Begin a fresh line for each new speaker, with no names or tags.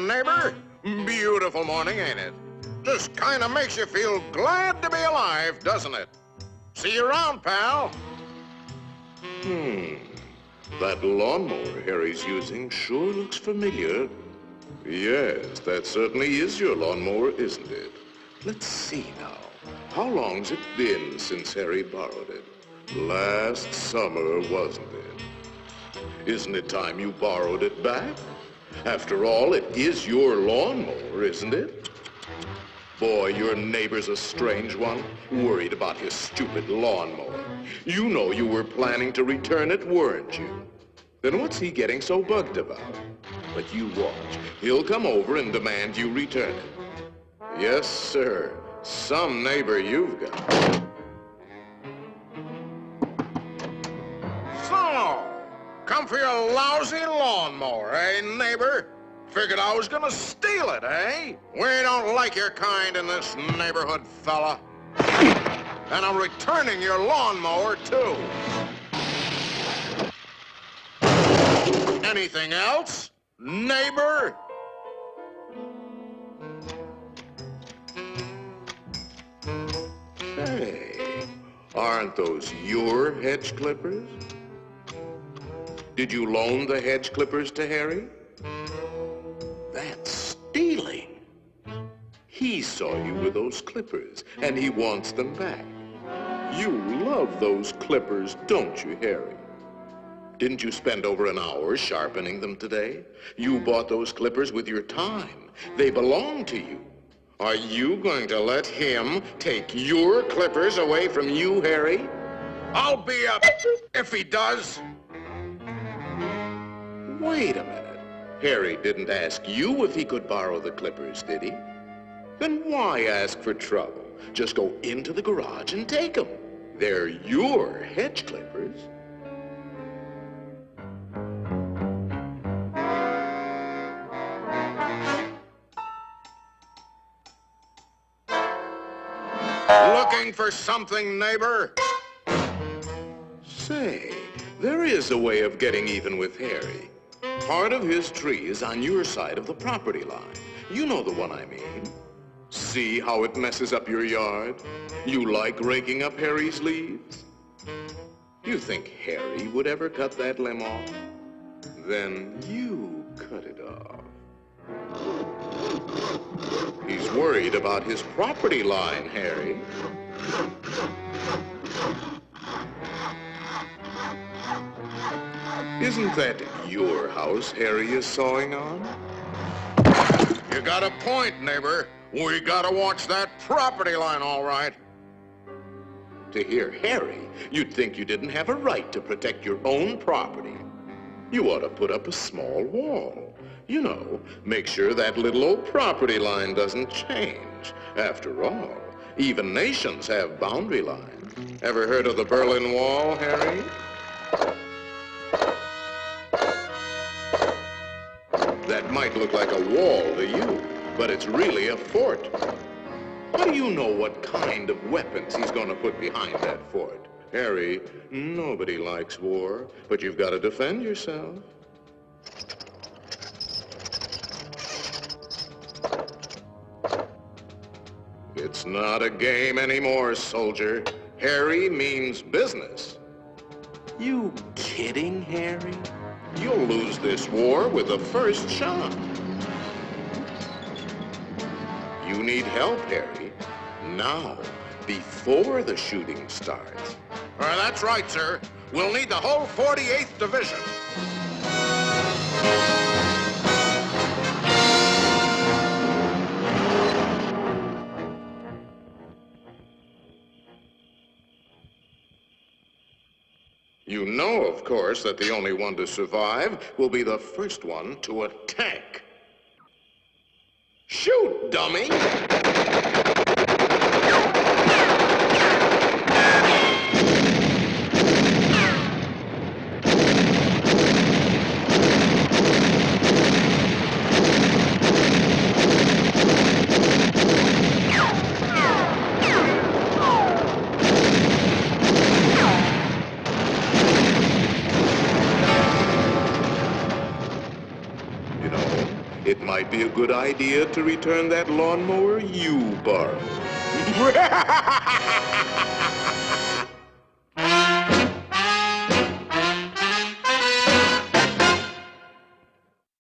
neighbor. Beautiful morning, ain't it? Just kind of makes you feel glad to be alive, doesn't it? See you around, pal.
That lawnmower Harry's using sure looks familiar. Yes, that certainly is your lawnmower, isn't it? Let's see now. How long's it been since Harry borrowed it? Last summer, wasn't it? Isn't it time you borrowed it back? After all, it is your lawnmower, isn't it? Boy, your neighbor's a strange one, worried about his stupid lawnmower. You know you were planning to return it, weren't you? Then what's he getting so bugged about? But you watch. He'll come over and demand you return it. Yes, sir. Some neighbor you've got.
So, come for your lousy lawnmower, eh, neighbor? Figured I was gonna steal it, eh? We don't like your kind in this neighborhood, fella. And I'm returning your lawnmower, too. Anything else, neighbor?
Hey, aren't those your hedge clippers? Did you loan the hedge clippers to Harry? That's stealing. He saw you with those clippers, and he wants them back. You love those clippers, don't you, Harry? Didn't you spend over an hour sharpening them today? You bought those clippers with your time. They belong to you. Are you going to let him take your clippers away from you, Harry?
I'll be up if he does.
Wait a minute. Harry didn't ask you if he could borrow the clippers, did he? Then why ask for trouble? Just go into the garage and take them. They're your hedge clippers.
Looking for something, neighbor?
Say, there is a way of getting even with Harry. Part of his tree is on your side of the property line. You know the one I mean. See how it messes up your yard? You like raking up Harry's leaves? You think Harry would ever cut that limb off? Then you cut it off. He's worried about his property line, Harry. Isn't that your house Harry is sawing on?
You got a point, neighbor. We gotta watch that property line, all right.
To hear Harry, you'd think you didn't have a right to protect your own property. You ought to put up a small wall. You know, make sure that little old property line doesn't change. After all, even nations have boundary lines. Ever heard of the Berlin Wall, Harry? That might look like a wall to you, but it's really a fort. How do you know what kind of weapons he's going to put behind that fort? Harry, nobody likes war, but you've got to defend yourself. It's not a game anymore, soldier. Harry means business. You kidding, Harry? You'll lose this war with the first shot. You need help, Harry. Now, before the shooting starts.
That's right, sir. We'll need the whole 48th Division.
You know, of course, that the only one to survive will be the first one to attack. Shoot, dummy! It might be a good idea to return that lawnmower you borrowed?